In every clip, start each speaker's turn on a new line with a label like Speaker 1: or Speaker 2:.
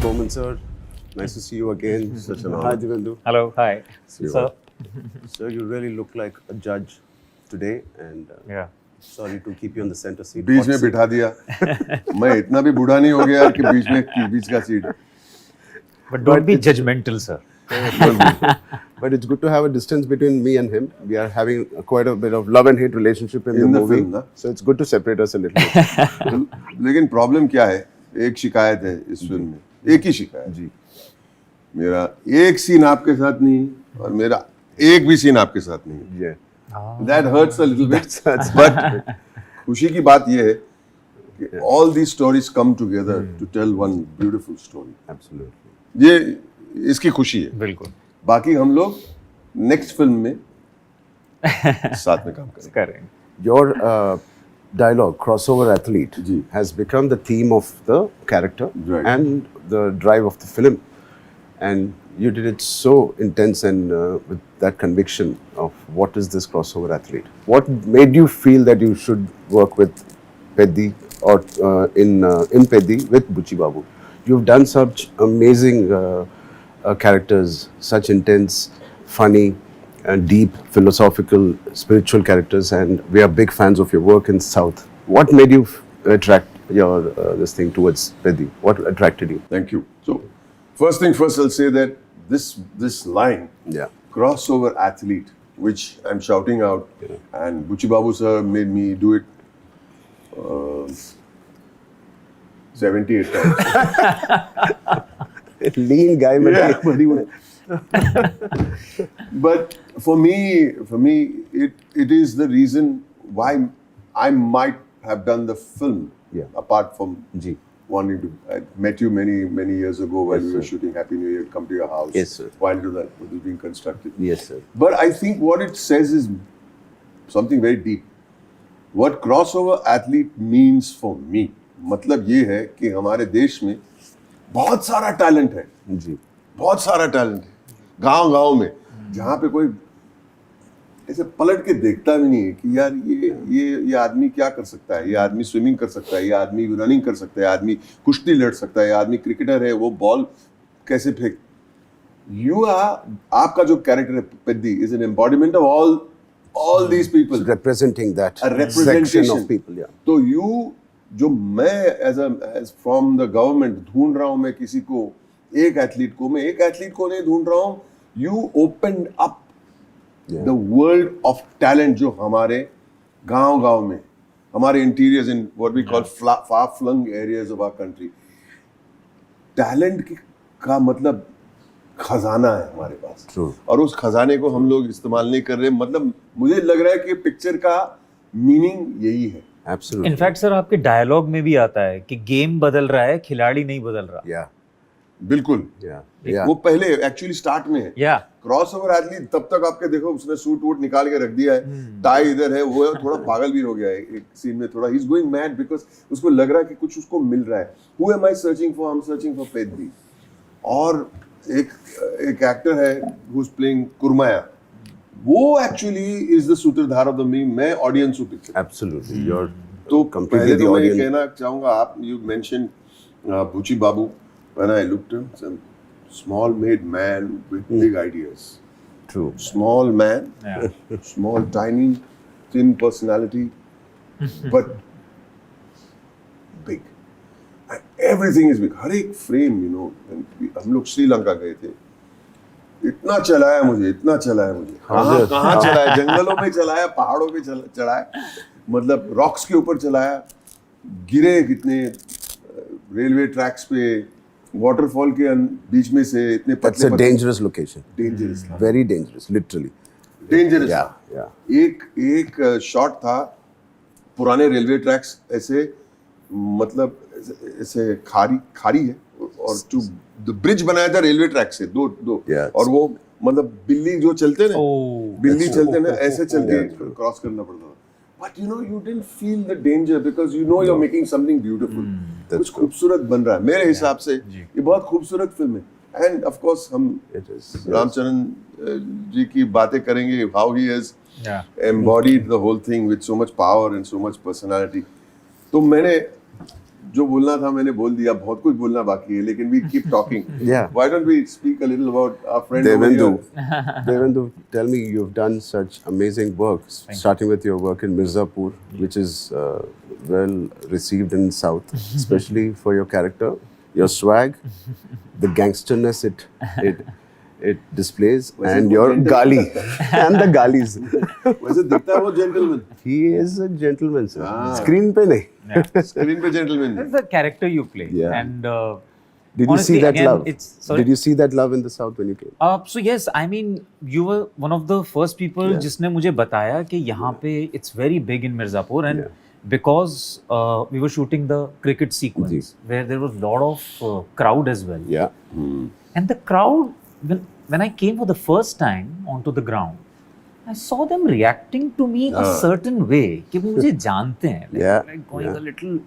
Speaker 1: Koman sir, nice to see you again. Such an honor. Hi Divendu.
Speaker 2: Hello, hi.
Speaker 1: See you.
Speaker 2: Sir.
Speaker 1: Sir, you really look like a judge today, and
Speaker 2: Yeah.
Speaker 1: sorry to keep you on the center seat.
Speaker 3: Beach
Speaker 1: Hot
Speaker 3: में
Speaker 1: seat.
Speaker 3: बिठा दिया मैं इतना भी बूढ़ा नहीं हो गया यार कि बीच का seat
Speaker 2: But don't be judgmental, sir.
Speaker 1: But it's good to have a distance between me and him. We are having quite a bit of love and hate relationship in the movie.
Speaker 3: film, na?
Speaker 1: So it's good to separate us a little bit.
Speaker 3: लेकिन problem क्या है एक शिकायत है इस film में एक ही शिकायत
Speaker 1: जी.
Speaker 3: मेरा एक सीन आपके साथ नहीं और मेरा एक भी सीन आपके साथ नहीं
Speaker 1: Yeah.
Speaker 3: That hurts a little bit
Speaker 1: That's-
Speaker 3: but खुशी की बात यह है कि all these stories come together to tell one beautiful story
Speaker 1: Absolutely.
Speaker 3: ये इसकी खुशी है
Speaker 2: बिल्कुल.
Speaker 3: बाकी हम लोग नेक्स्ट फिल्म में साथ में काम करेंगे
Speaker 2: करें.
Speaker 1: Your dialogue, crossover athlete,
Speaker 3: ji.
Speaker 1: has become the theme of the character
Speaker 3: Right.
Speaker 1: and the drive of the film. And you did it so intense and with that conviction of what is this crossover athlete. What made you feel that you should work with Peddi or in Peddi with Buchi Babu? You've done such amazing characters, such intense, funny, and deep, philosophical, spiritual characters, and we are big fans of your work in South. What made you attract your this thing towards Peddi? What attracted you?
Speaker 3: Thank you. So, first thing first, I'll say that this line,
Speaker 1: Yeah.
Speaker 3: crossover athlete, which I'm shouting out, and Buchi Babu sir made me do it 78 times.
Speaker 1: Lean guy, man.
Speaker 3: Yeah, but he was. But for me, it is the reason why I might have done the film.
Speaker 1: Yeah.
Speaker 3: Apart from
Speaker 1: Ji.
Speaker 3: wanting to, I met you many years ago when
Speaker 1: Yes,
Speaker 3: we were
Speaker 1: sir.
Speaker 3: shooting Happy New Year. Come to your house.
Speaker 1: Yes, sir.
Speaker 3: While that was being constructed.
Speaker 1: Yes, sir.
Speaker 3: But I think what it says is something very deep. What crossover athlete means for me, मतलब ये है कि हमारे देश में बहुत सारा talent है,
Speaker 1: जी.
Speaker 3: बहुत सारा टैलेंट है, गांव में, जहाँ पे कोई ऐसे पलट के देखता भी नहीं है कि यार ये आदमी क्या कर सकता है, ये आदमी स्विमिंग कर सकता है, ये आदमी रनिंग कर सकता है, आदमी कुश्ती लड़ सकता है, ये आदमी क्रिकेटर है, वो बॉल कैसे फेंक. आपका जो कैरेक्टर है Peddi is an embodiment of all these people.
Speaker 1: Representing that
Speaker 3: A representation
Speaker 1: section of people, yeah.
Speaker 3: तो जो मैं as from the government ढूंढ रहा हूँ मैं किसी को एक एथलीट को नहीं ढूंढ रहा हूँ. You opened up the world of talent जो हमारे गांव में हमारे interiors in what we call far flung areas of our country. Talent का मतलब खजाना है हमारे पास.
Speaker 1: True.
Speaker 3: और उस खजाने को हम लोग इस्तेमाल नहीं कर रहे. मतलब मुझे लग रहा है कि पिक्चर का मीनिंग यही है.
Speaker 1: Absolutely.
Speaker 2: इनफैक्ट सर आपके डायलॉग में भी आता है कि गेम बदल रहा है, खिलाड़ी नहीं बदल रहा.
Speaker 1: Yeah.
Speaker 3: बिल्कुल.
Speaker 1: Yeah. Yeah.
Speaker 3: वो पहले एक्चुअली स्टार्ट में है.
Speaker 2: या
Speaker 3: क्रॉसओवर एथलीट तब तक आपके देखो उसने सूट वूट निकाल के रख दिया है, टाई इधर है, वो थोड़ा पागल भी हो गया है एक सीन में, थोड़ा he is going mad because उसको लग रहा है कि कुछ उसको मिल रहा है. Who am I searching for? I am searching for Peddi. और एक एक्टर है हु इज प्लेइंग कुरमाया, वो एक्चुअली इज द सूत्रधार ऑफ द मीम. मैं ऑडियंस हूं पिक्चर.
Speaker 1: Absolutely. You're
Speaker 3: तो
Speaker 1: completely
Speaker 3: पहले
Speaker 1: the
Speaker 3: तो मैं
Speaker 1: audience.
Speaker 3: कहना चाहूंगा, आप यू मेंशन बुची बाबू. When I looked at him, some small made man with big ideas.
Speaker 1: True.
Speaker 3: Small man, small, tiny, thin personality, but big. And everything is big. हर एक frame, you know. हम लोग श्रीलंका गए थे. इतना चलाया मुझे. कहाँ चलाया? जंगलों में चलाया, पहाड़ों पे चढ़ाया, मतलब रॉक्स के ऊपर चलाया, गिरे कितने रेलवे ट्रैक्स पे, वाटरफॉल के बीच में से इतने
Speaker 1: That's a dangerous location.
Speaker 3: Dangerous था.
Speaker 1: Very dangerous, literally.
Speaker 3: Dangerous
Speaker 1: Yeah.
Speaker 3: था.
Speaker 1: Yeah.
Speaker 3: एक शॉट था, पुराने रेलवे ट्रैक्स ऐसे, मतलब ऐसे खारी है और द ब्रिज बनाया था रेलवे ट्रैक से दो.
Speaker 1: Yeah.
Speaker 3: और वो मतलब बिल्ली जो चलते ना, बिल्ली चलते ना, ऐसे चल के
Speaker 1: Yeah.
Speaker 3: क्रॉस करना पड़ता था. But you didn't feel the danger because you're making something beautiful. कुछ खूबसूरत बन रहा है. मेरे हिसाब से ये बहुत खूबसूरत फिल्म है. And of course हम
Speaker 1: It is.
Speaker 3: रामचरण जी की बातें करेंगे, how he has embodied the whole thing with so much power and so much personality. तो मैंने जो बोलना था मैंने बोल दिया, बहुत कुछ बोलना बाकी है, लेकिन we keep talking.
Speaker 1: Yeah.
Speaker 3: Why don't we speak a little about our friend over
Speaker 1: Devendu,
Speaker 3: here?
Speaker 1: Devendu, tell me, you've done such amazing work, starting with your work in Mirzapur, which is well received in South, especially for your character, your swag, the gangsterness it displays,
Speaker 3: Was
Speaker 1: and
Speaker 3: it
Speaker 1: your
Speaker 3: gentle?
Speaker 1: gali and the galis.
Speaker 3: वैसे दिखता है वो gentleman.
Speaker 1: He is a gentleman, sir.
Speaker 3: Ah.
Speaker 1: Screen पे नहीं.
Speaker 3: Screen पे gentleman.
Speaker 2: That's the character you play.
Speaker 1: Yeah.
Speaker 2: And
Speaker 1: Did you
Speaker 2: honestly,
Speaker 1: see that
Speaker 2: again,
Speaker 1: love?
Speaker 2: sorry?
Speaker 1: Did you see that love in the South when you came?
Speaker 2: So yes, I mean, you were one of the first people जिसने मुझे बताया कि यहाँ पे it's very big in Mirzapur, and because we were shooting the cricket sequence where there was a lot of crowd as well.
Speaker 1: Yeah.
Speaker 2: And the crowd, when I came for the first time onto the ground, I saw them reacting to me a certain way कि वो मुझे जानते हैं, like going a little.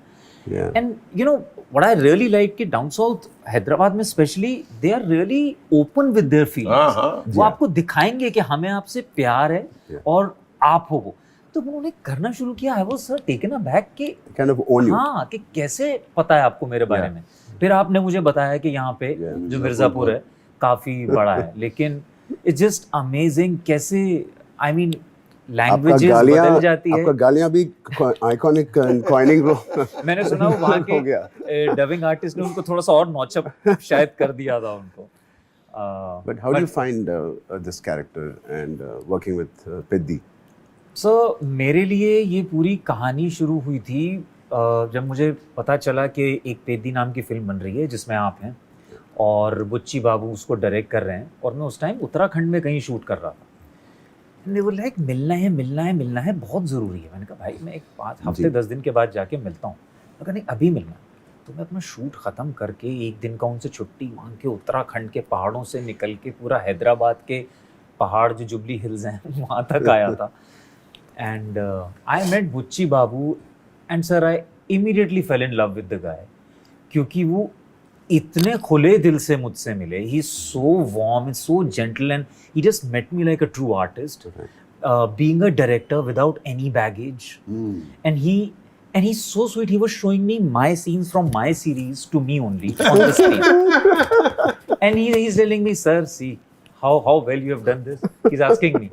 Speaker 1: Yeah.
Speaker 2: And you know what I really like कि down south Hyderabad में especially they are really open with their feelings. वो आपको दिखाएंगे कि हमें आपसे प्यार है और आप हो वो. तो उन्होंने करना शुरू किया. I was taken aback कि
Speaker 1: Kind of own you.
Speaker 2: हाँ कि कैसे पता है आपको मेरे बारे में. फिर आपने मुझे बताया कि यहाँ पे जो मिर्जापुर है काफी बड़ा है, लेकिन it's just amazing कैसे I mean लैंग्वेजेस बदल जाती है.
Speaker 1: आपका गालियां भी आइकॉनिक कॉइनिंग रो.
Speaker 2: मैंने सुना वो वहाँ
Speaker 1: हो गया.
Speaker 2: के डबिंग आर्टिस्ट ने उनको थोड़ा सा और नॉचअप शायद कर दिया था उनको.
Speaker 1: But how do you find this character and working with Peddi?
Speaker 2: So मेरे लिए ये पूरी कहानी शुरू हुई थी जब मुझे पता चला कि एक पेद्दी नाम की फिल्म बन रही है जिसमें आप हैं और बुच्ची बाबू उसको डायरेक्ट कर रहे हैं, और मैं उस टाइम उत्तराखंड में कहीं शूट कर रहा था. They were like, मिलना है, बहुत ज़रूरी है. मैंने कहा भाई मैं एक 5 हफ्ते 10 दिन के बाद जाके मिलता हूँ. मैं कहा नहीं अभी मिलना. तो मैं अपना शूट ख़त्म करके एक दिन का उनसे छुट्टी मांग के उत्तराखंड के पहाड़ों से निकल के पूरा हैदराबाद के पहाड़ जो जुबली हिल्स हैं वहाँ तक आया था. And I met Bucchi Babu and sir I immediately fell in love with the guy, क्योंकि वो इतने खुले दिल से मुझसे मिले. He is so warm and so gentle and he just met me like a true artist, being a director without any baggage. And he's so sweet. He was showing me my scenes from my series to me only on the screen. And he's telling me, sir, see how well you have done this. He's asking me.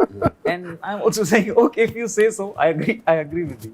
Speaker 2: And I'm also saying, okay, if you say so, I agree with you.